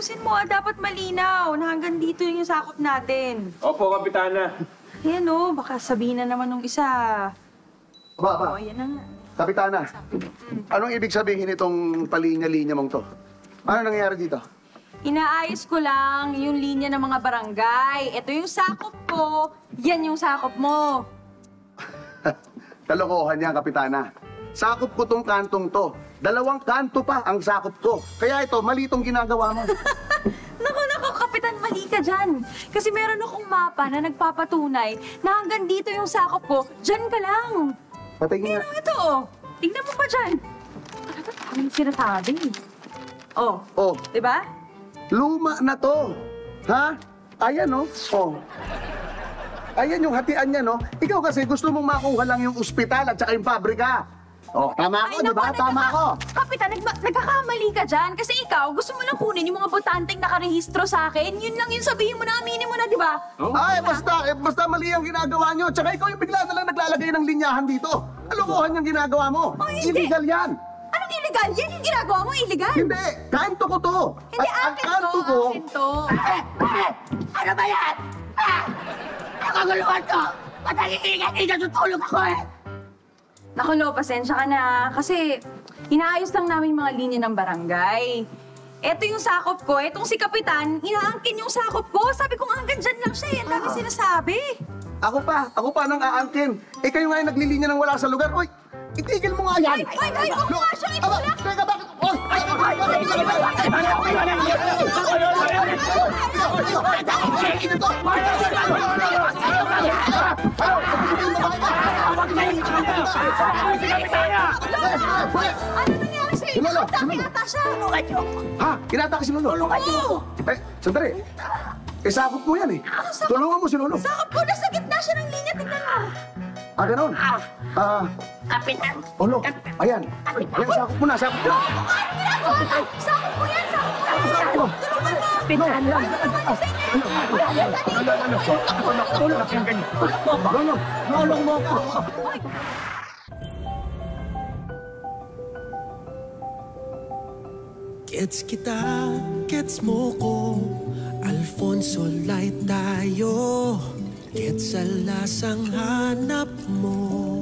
ayusin mo. Dapat malinaw na hanggang dito yung sakop natin. Opo, Kapitana. Ayan o, baka sabihin na naman nung isa. Ba. Ayan na nga. Kapitana, anong ibig sabihin itong palinya-linya mong to? Ano nangyayari dito? Inaayos ko lang yung linya ng mga barangay. Ito yung sakop ko, yan yung sakop mo. Kalokohan yan, Kapitana. Sakop ko tong kantong to. 2 kanto pa ang sakop ko. Kaya ito, mali itong ginagawa mo. Naku, Kapitan, mali ka dyan. Kasi meron akong mapa na nagpapatunay na hanggang dito yung sakop ko, dyan ka lang. Patingin nga. Ito, oh. Tingnan mo pa dyan. Ano yung sinasabi? Oh, diba? Luma na to. Ha? Ayan, no? Ayan yung hatian niya, no? Ikaw kasi gusto mong makuha lang yung ospital at saka yung pabrika. Tama ako, di ba? Tama ako. Kapitan, nagkakamali ka dyan. Kasi ikaw, gusto mo lang kunin yung mga botanteng nakarehistro sa akin. Yun lang yung sabihin mo na, aminin mo na, di ba? Ay, basta mali ang ginagawa nyo. Tsaka ikaw yung bigla na lang naglalagay ng linyahan dito. Kalokohan yung ginagawa mo. Illegal yan. Anong illegal? Yan yung ginagawa mo, illegal? Hindi, kanto ko to. Hindi, At ang akin kanto ko... Ano ba yan? Nakaguluhan ko! Ba't nag-iingat-ingat tutulog ako eh? Naku, Lo, pasensya ka na. Kasi inaayos lang namin yung mga linya ng barangay. Eto yung sakop ko. Etong si Kapitan, inaangkin yung sakop ko. Sabi ko hanggang dyan lang siya. Ang dami sinasabi. Ako pa nang aangkin. Kayo nga yung naglilinya ng wala sa lugar. Oy, itigil mo nga yan! Ay, huwag mo nga siya itulak! Teka, bakit? Oy! Ano nangyari sa'yo? Nakatake ata siya. Ha? Kinatake si Lolo? Sandali. Sakop mo yan eh. Tulungan mo si Lolo. Sakop ko, nasa gitna siya ng linya. Tingnan mo. Ganun. Kapitan! Lolo, ayan. Ayan, sakop mo na, sakop mo. Ano ginagawa mo? Sakop ko yan, sakop ko. Sakop mo. Kapitan lang! Lolo mo ako. Gets kita, gets mo ko. Alfonso light tayo. Gets sa lasang hanap mo.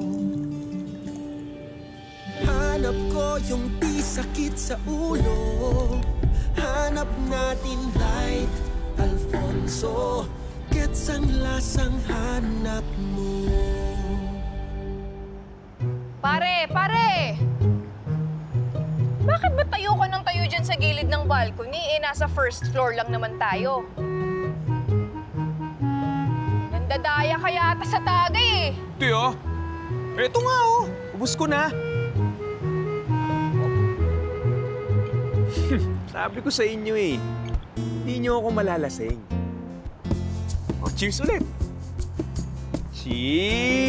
Hanap ko yung di sakit sa ulo. Hanap natin light, Alfonso. Gets ang lasang hanap mo. Pare! Bakit ba tayo ka ng tayo dyan sa gilid ng balcony? Nasa first floor lang naman tayo. Nandadaya kaya ata sa tagay eh. Tiyo, eto nga ubus ko na. Sabi ko sa inyo eh, hindi nyo ako malalasing. Cheers ulit! Cheers!